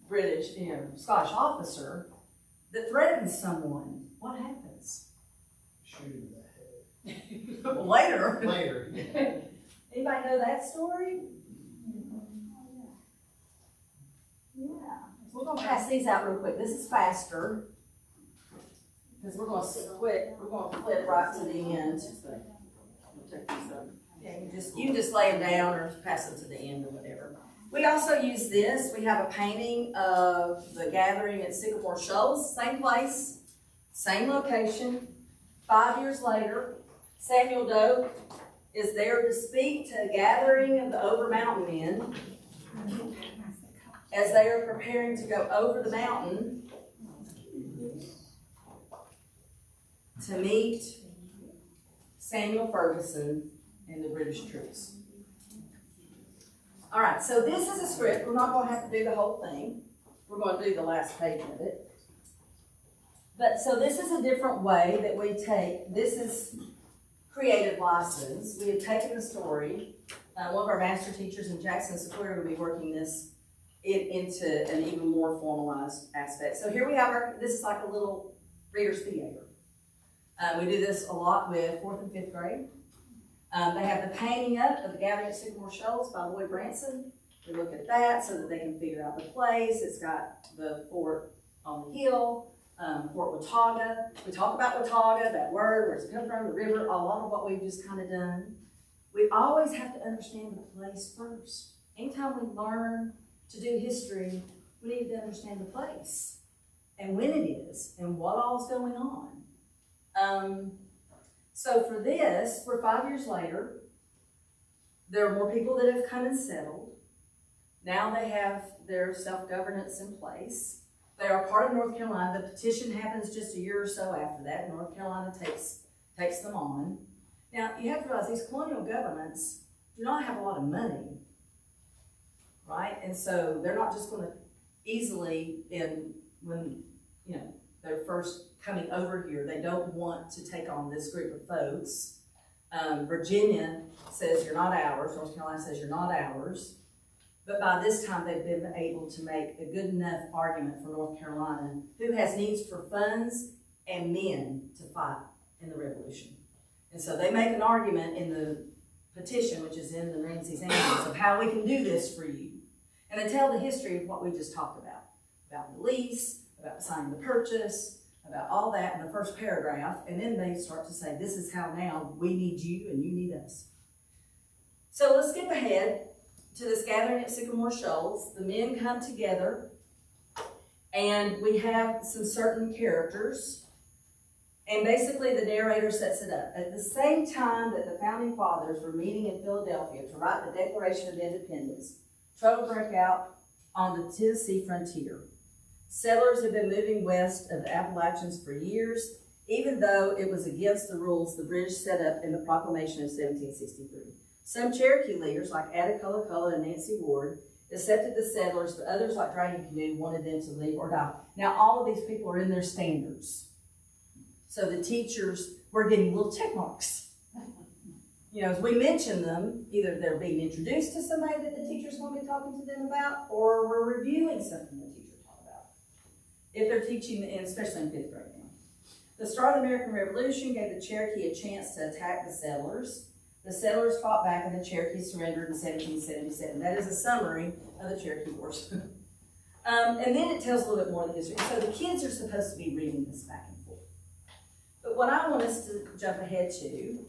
Scottish officer that threatens someone. What happens? Shoot him in the head. Later. Later. Anybody know that story? Yeah. We're going to pass these out real quick. This is faster because we're going to flip right to the end. Check these up. Yeah, you can just lay them down or pass them to the end or whatever. We also use this. We have a painting of the gathering at Sycamore Shoals, same place, same location. 5 years later, Samuel Doe is there to speak to a gathering of the Over Mountain men as they are preparing to go over the mountain to meet Samuel Ferguson and the British troops. All right, so this is a script. We're not going to have to do the whole thing. We're going to do the last page of it. But so this is a different way that we take, this is creative license. We have taken the story. One of our master teachers in Jackson Sequoia will be working this into an even more formalized aspect. So here we have this is like a little Reader's Theater. We do this a lot with 4th and 5th grade. They have the painting up of the Gathering at Sycamore Shoals by Lloyd Branson. We look at that so that they can figure out the place. It's got the fort on the hill, Fort Watauga. We talk about Watauga, that word, where it's come from, the river, a lot of what we've just kind of done. We always have to understand the place first. Anytime we learn to do history, we need to understand the place and when it is and what all's going on. So for this, we're 5 years later. There are more people that have come and settled. Now they have their self-governance in place. They are part of North Carolina. The petition happens just a year or so after that. North Carolina takes them on. Now, you have to realize these colonial governments do not have a lot of money, right? And so they're not just going to easily, when they're first coming over here, they don't want to take on this group of folks. Virginia says you're not ours. North Carolina says you're not ours. But by this time, they've been able to make a good enough argument for North Carolina, who has needs for funds and men to fight in the Revolution. And so they make an argument in the petition, which is in the Ramsey's Annals, of how we can do this for you. And they tell the history of what we just talked about the lease, about signing the purchase, about all that in the first paragraph. And then they start to say, this is how now we need you and you need us. So let's skip ahead to this gathering at Sycamore Shoals. The men come together, and we have some certain characters. And basically the narrator sets it up. At the same time that the Founding Fathers were meeting in Philadelphia to write the Declaration of Independence, trouble broke out on the Tennessee frontier. Settlers had been moving west of the Appalachians for years, even though it was against the rules the British set up in the Proclamation of 1763. Some Cherokee leaders, like Ada Cullaculla and Nancy Ward, accepted the settlers, but others, like Dragon Canoe, wanted them to leave or die. Now, all of these people are in their standards. So the teachers were getting little check marks. You know, as we mention them, either they're being introduced to somebody that the teacher's going to be talking to them about, or we're reviewing something the teacher taught about. If they're teaching, and especially in 5th grade now. The start of the American Revolution gave the Cherokee a chance to attack the settlers. The settlers fought back and the Cherokee surrendered in 1777. That is a summary of the Cherokee Wars. And then it tells a little bit more of the history. So the kids are supposed to be reading this back and forth. But what I want us to jump ahead to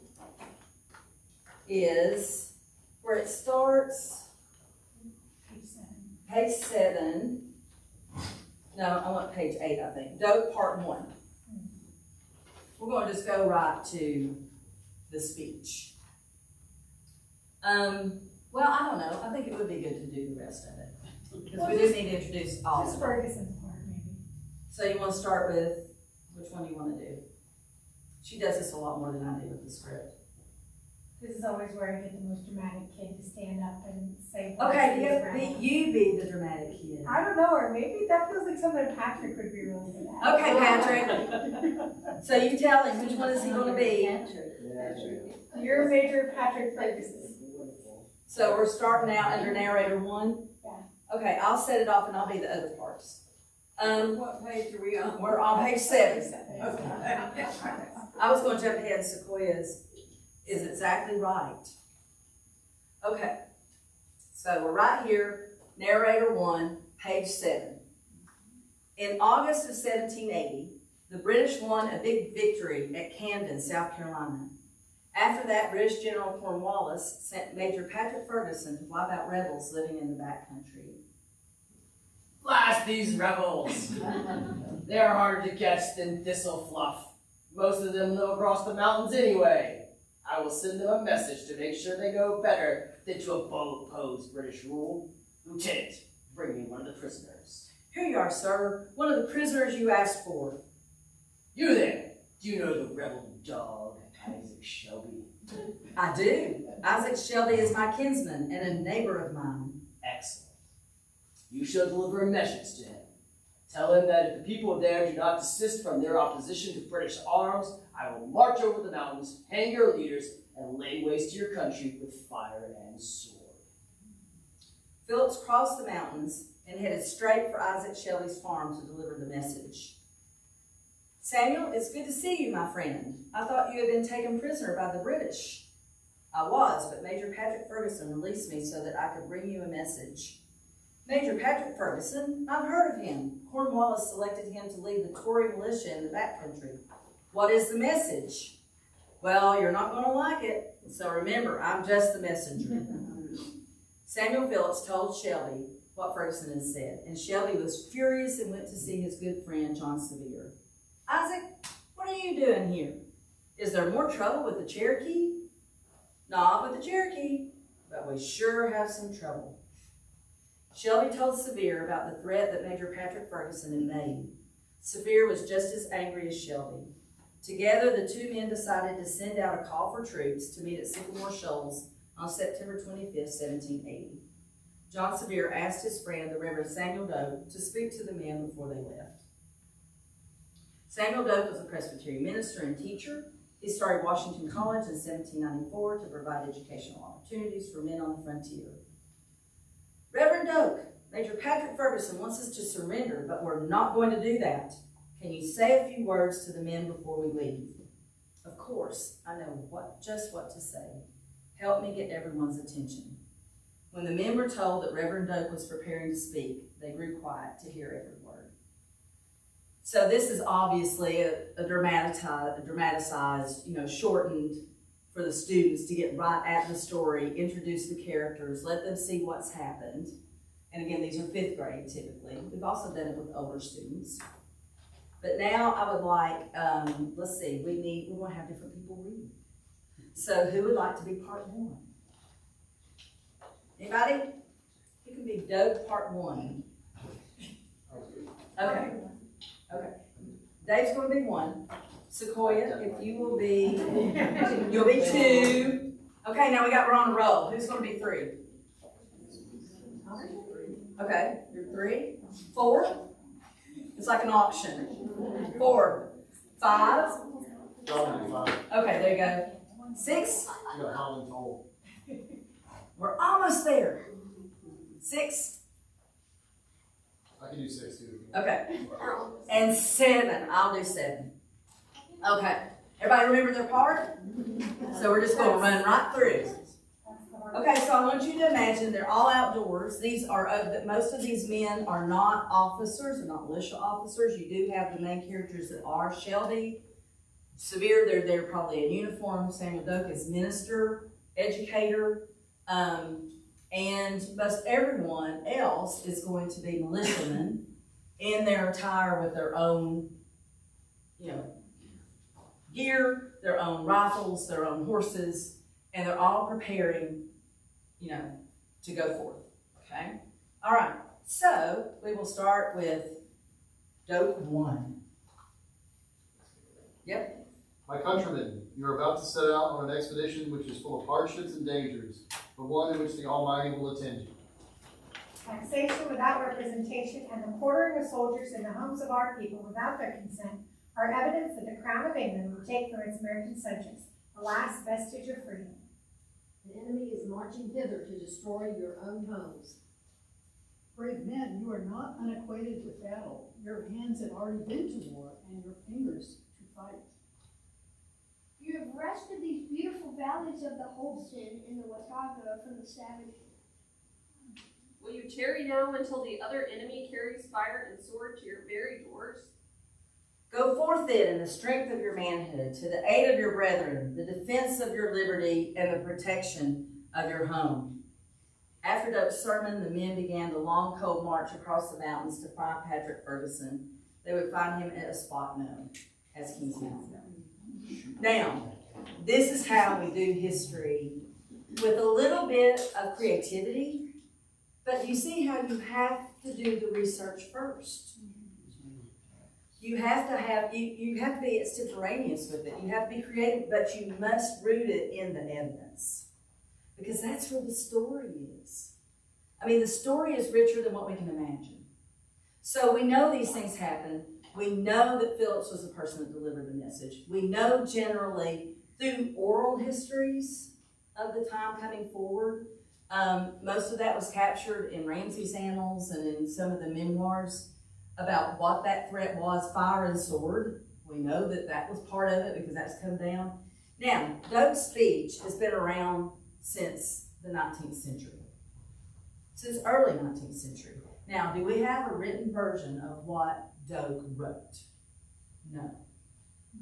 is where it starts, page 7. No, I want page 8, I think. Dope, part 1. We're going to just go right to the speech. Well, I don't know. I think it would be good to do the rest of it. Because we do need to introduce all of Just them. Ferguson's part, maybe. So you want to start with, which one do you want to do? She does this a lot more than I do with the script. This is always where I get the most dramatic kid to stand up and say. Okay, you be the dramatic kid. I don't know, or maybe that feels like something Patrick would be really good at. Okay, Patrick. So you tell him, which one is he going to be? You're Major Patrick Ferguson. So we're starting out under narrator 1? Yeah. Okay, I'll set it off and I'll be the other parts. What page are we on? We're on page 7. Okay. I was going to jump ahead. Sequoia's is exactly right. Okay, so we're right here, narrator 1, page 7. In August of 1780, the British won a big victory at Camden, South Carolina. After that, British General Cornwallis sent Major Patrick Ferguson to wipe out rebels living in the backcountry. Blast these rebels! They're harder to catch than thistle fluff. Most of them live across the mountains anyway. I will send them a message to make sure they know better than to oppose British rule. Lieutenant, bring me one of the prisoners. Here you are, sir. One of the prisoners you asked for. You then, do you know the rebel dog, Isaac Shelby? I do. Isaac Shelby is my kinsman and a neighbor of mine. Excellent. You shall deliver a message to him. Tell him that if the people there do not desist from their opposition to British arms, I will march over the mountains, hang your leaders, and lay waste to your country with fire and sword. Phillips crossed the mountains and headed straight for Isaac Shelby's farm to deliver the message. Samuel, it's good to see you, my friend. I thought you had been taken prisoner by the British. I was, but Major Patrick Ferguson released me so that I could bring you a message. Major Patrick Ferguson? I've heard of him. Cornwallis selected him to lead the Tory militia in the backcountry. What is the message? Well, you're not going to like it, so remember, I'm just the messenger. Samuel Phillips told Shelby what Ferguson had said, and Shelby was furious and went to see his good friend, John Sevier. Isaac, what are you doing here? Is there more trouble with the Cherokee? Not with the Cherokee, but we sure have some trouble. Shelby told Sevier about the threat that Major Patrick Ferguson had made. Sevier was just as angry as Shelby. Together, the two men decided to send out a call for troops to meet at Sycamore Shoals on September 25th, 1780. John Sevier asked his friend, the Reverend Samuel Doak, to speak to the men before they left. Samuel Doak was a Presbyterian minister and teacher. He started Washington College in 1794 to provide educational opportunities for men on the frontier. Reverend Doak, Major Patrick Ferguson wants us to surrender, but we're not going to do that. Can you say a few words to the men before we leave? Of course, I know just what to say. Help me get everyone's attention. When the men were told that Reverend Doak was preparing to speak, they grew quiet to hear every word. So this is obviously a dramatized, shortened for the students to get right at the story, introduce the characters, let them see what's happened. And again, these are 5th grade typically. We've also done it with older students. But now I would like, let's see, we want to have different people read. So who would like to be part 1? Anybody? You can be Doug part 1. Okay. Okay. Dave's going to be 1. Sequoia, if you will be, you'll be 2. Okay, now we're on a roll. Who's going to be 3? Okay, you're 3. 4? It's like an auction. 4. 5? Okay, there you go. 6? We're almost there. 6? I can do 6 too. Okay. And 7. I'll do 7. Okay. Everybody remember their part? So we're just going to run right through. Okay, so I want you to imagine they're all outdoors. These are, most of these men are not officers, they're not militia officers. You do have the main characters that are. Shelby, Severe, they're probably in uniform. Samuel Doak is minister, educator, and most everyone else is going to be militiamen in their attire with their own, gear, their own rifles, their own horses, and they're all preparing, to go forth, okay? All right, so we will start with Doak 1. Yep. My countrymen, you are about to set out on an expedition which is full of hardships and dangers, but one in which the Almighty will attend you. Taxation without representation and the quartering of soldiers in the homes of our people without their consent are evidence that the Crown of England will take from its American subjects the last vestige of freedom. The enemy is marching hither to destroy your own homes. Brave men, you are not unacquainted with battle. Your hands have already been to war, and your fingers to fight. You have wrested these beautiful valleys of the Holston and the Watauga from the savage. Will you tarry now until the other enemy carries fire and sword to your very doors? Go forth then in the strength of your manhood, to the aid of your brethren, the defense of your liberty, and the protection of your home. After Doak's sermon, the men began the long, cold march across the mountains to find Patrick Ferguson. They would find him at a spot known as King's Mountain. Now, this is how we do history, with a little bit of creativity, but you see how you have to do the research first. You have to be extemporaneous with it. You have to be creative, but you must root it in the evidence, because that's where the story is. I mean, the story is richer than what we can imagine. So we know these things happen. We know that Phillips was the person that delivered the message. We know generally through oral histories of the time coming forward. Most of that was captured in Ramsay's annals and in some of the memoirs about what that threat was, fire and sword. We know that that was part of it because that's come down. Now, Doak's speech has been around since the 19th century, since early 19th century. Now, do we have a written version of what Doak wrote? No.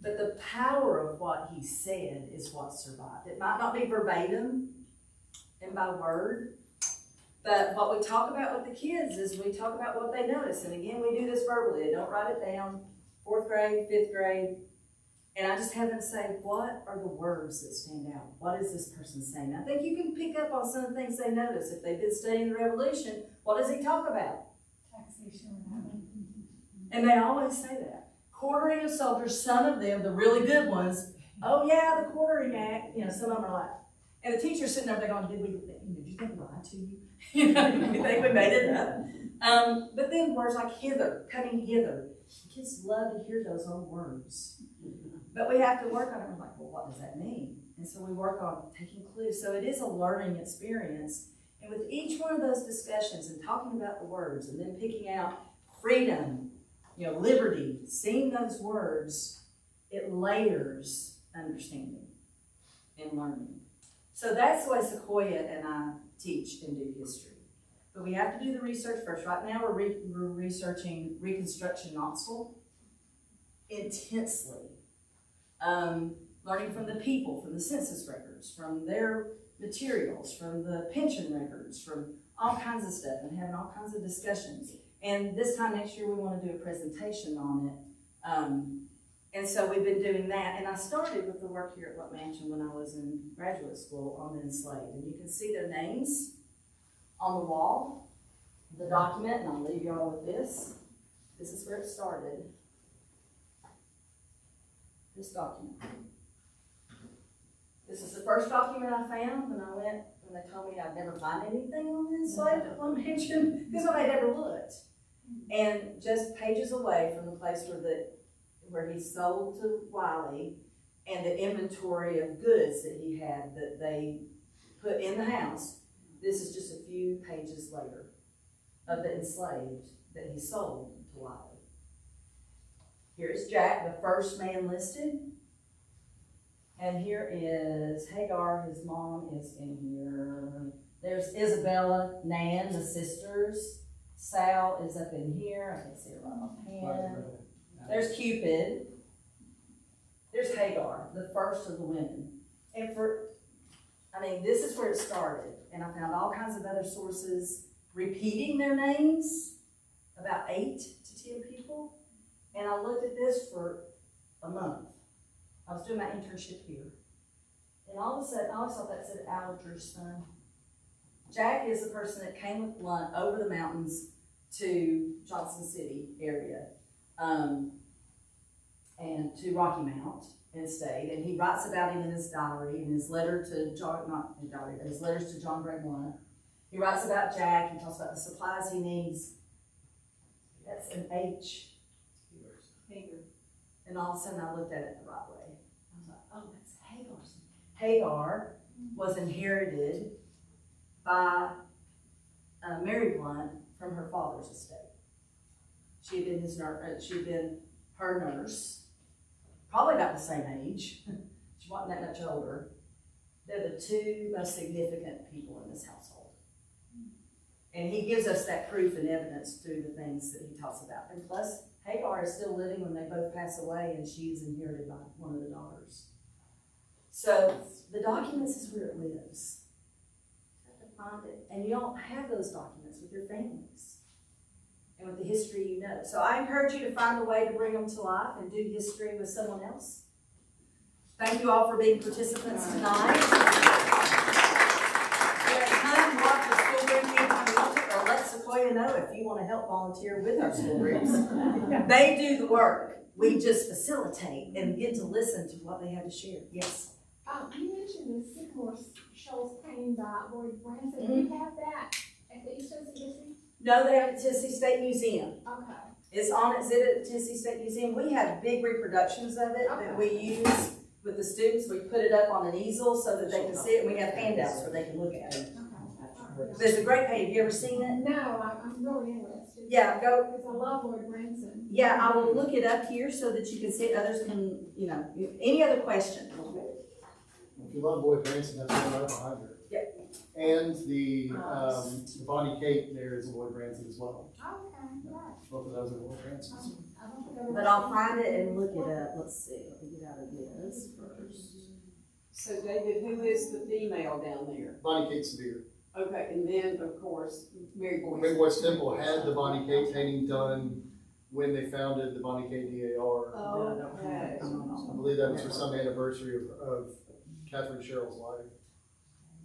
But the power of what he said is what survived. It might not be verbatim and by word, but what we talk about with the kids is we talk about what they notice. And again, we do this verbally. They don't write it down. 4th grade, 5th grade. And I just have them say, what are the words that stand out? What is this person saying? I think you can pick up on some of the things they notice. If they've been studying the Revolution, what does he talk about? Taxation. And they always say that. Quartering of soldiers, some of them, the really good ones, oh yeah, the Quartering Act, some of them are like, and the teacher's sitting there going, did you think we lied to you? You think we made it up? But then words like hither, coming hither. Kids love to hear those old words. But we have to work on it. We're like, well, what does that mean? And so we work on taking clues. So it is a learning experience. And with each one of those discussions and talking about the words and then picking out freedom, liberty, seeing those words, it layers understanding and learning. So that's the way Sequoia and I teach and do history. But we have to do the research first. Right now we're researching Reconstruction Knoxville intensely. Learning from the people, from the census records, from their materials, from the pension records, from all kinds of stuff, and having all kinds of discussions. And this time next year we want to do a presentation on it. And so we've been doing that. And I started with the work here at What Mansion when I was in graduate school on the enslaved. And you can see their names on the wall, the document, and I'll leave you all with this. This is where it started. This document. This is the first document I found when they told me I'd never find anything on the enslaved at One Mansion, because I never looked. And just pages away from the place where he sold to Wiley, and the inventory of goods that he had that they put in the house, this is just a few pages later of the enslaved that he sold to Wiley. Here's Jack, the first man listed. And here is Hagar, his mom is in here. There's Isabella, Nan, the sisters. Sal is up in here. I can see her right offhand. There's Cupid. There's Hagar, the first of the women. And this is where it started. And I found all kinds of other sources repeating their names, about 8 to 10 people. And I looked at this for a month. I was doing my internship here. And all of a sudden, I always thought that said Alger's son. Jack is the person that came with Blunt over the mountains to Johnson City area, and to Rocky Mount and stayed. And he writes about him in his diary, in his letter to John, not his diary, but his letters to John Gray Blunt. He writes about Jack. He talks about the supplies he needs. That's an H. And all of a sudden I looked at it the right way. I was like, oh, that's Hagar's. Hagar was inherited by Mary Blunt from her father's estate. She had been his nurse. She had been her nurse, probably about the same age. She wasn't that much older. They're the 2 most significant people in this household. And he gives us that proof and evidence through the things that he talks about. And plus, Hagar is still living when they both pass away, and she is inherited by one of the daughters. So the documents is where it lives. You have to find it. And you don't have those documents with your families and with the history you know. So I encourage you to find a way to bring them to life and do history with someone else. Thank you all for being participants tonight. Let Sequoia know if you want to help volunteer with our school groups. They do the work. We just facilitate and get to listen to what they have to share. Yes? You mentioned the Sycamore Shoals painting by Lloyd Branson. Do you have that at the East Tennessee History? No, they have it at Tennessee State Museum. Okay. It's on exhibit at Tennessee State Museum. We have big reproductions of it that we use with the students. We put it up on an easel so that they can see it. We have handouts where they can look at it. It's a great painting. Have you ever seen it? No, I'm really interested. Yeah, go. Because I love Lloyd Branson. Yeah, I will look it up here so that you can see it. Others can, any other questions? If you love Lloyd Branson, that's one right behind her. Yep. And the Bonnie Kate there is Lloyd Branson as well. Okay, right. Both of those are Lloyd Bransons. But I'll find it and look it up. Let's see. Let me get out of this first. So David, who is the female down there? Bonnie Kate Severe. Okay, and then of course Mary Boyce. Mary Boyce Temple had the Bonnie Kate painting done when they founded the Bonnie Kate DAR. Oh, okay. I believe that was for some anniversary of Catherine Sherrill's life.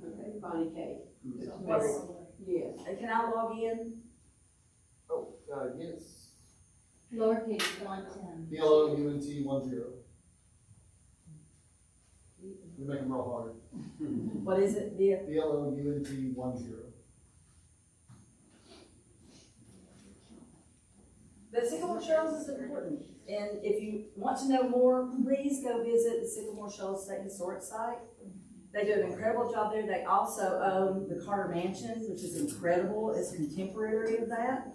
Okay, Bonnie Kate. Yes. And can I log in? Oh, yes. Lowercase 110. BLOUNT10. We make them real hard. What is it? BLOUNT10. The Sycamore Shoals is important. And if you want to know more, please go visit the Sycamore Shoals State Historic Site. They do an incredible job there. They also own the Carter Mansion, which is incredible. It's contemporary of that.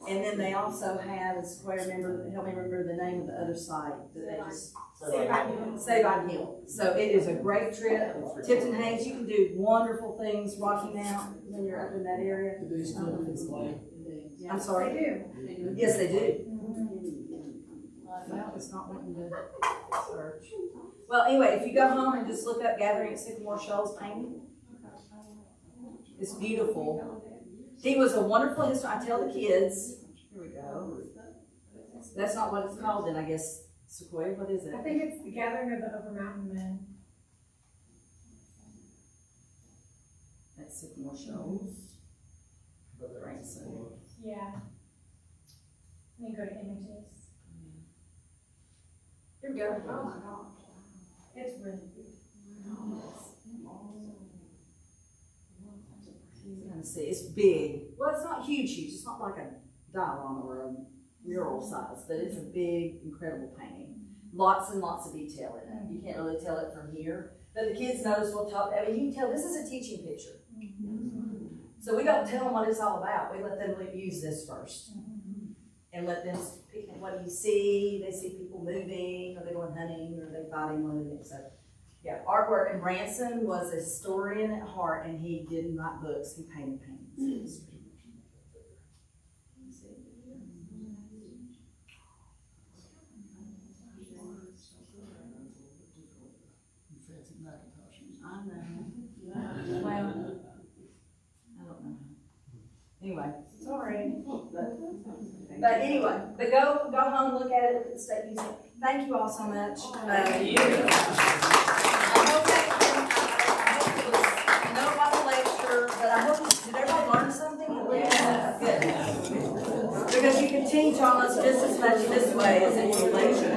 And then they also have, help me remember the name of the other site that they just, Save on Hill. So it is a great trip. Tipton Hayes, you can do wonderful things, Rocky Mount, when you're up in that area. Do they still do this like? I'm sorry. They do. Yes, they do. Well, it's not wanting to search. Well, anyway, if you go home and just look up Gathering at Sycamore Shoals painting, it's beautiful. He was a wonderful historian. I tell the kids, here we go. That's not what it's called then, I guess. Sequoia, what is it? I think it's the Gathering of the Over Mountain Men. That's Sycamore Shoals. Branson. Yeah. Let me go to images. Here we go. Oh my gosh. It's really beautiful. Kind of see, it's big. Well, it's not huge. It's not like a diorama or a mural size, but it's a big, incredible painting. Lots and lots of detail in it. You can't really tell it from here. But the kids notice we'll talk. I mean, you can tell this is a teaching picture. So we don't tell them what it's all about. We let them use this first. And let them pick, what do you see? They see people moving, are they going hunting, or are they fighting one of them? So, yeah, artwork. And Branson was a historian at heart, and he didn't write books, he painted paintings. I know. Well, I don't know. Anyway, sorry. But anyway, go home, look at it at the State Museum. Thank you all so much. Thank you. I hope you know about the lecture, but I hope, did everybody learn something at least? Yeah. Good. Because you can teach almost just as much this way as in your lecture.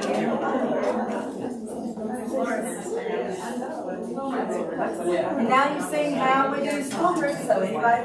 And now you've seen how we do school groups, so anybody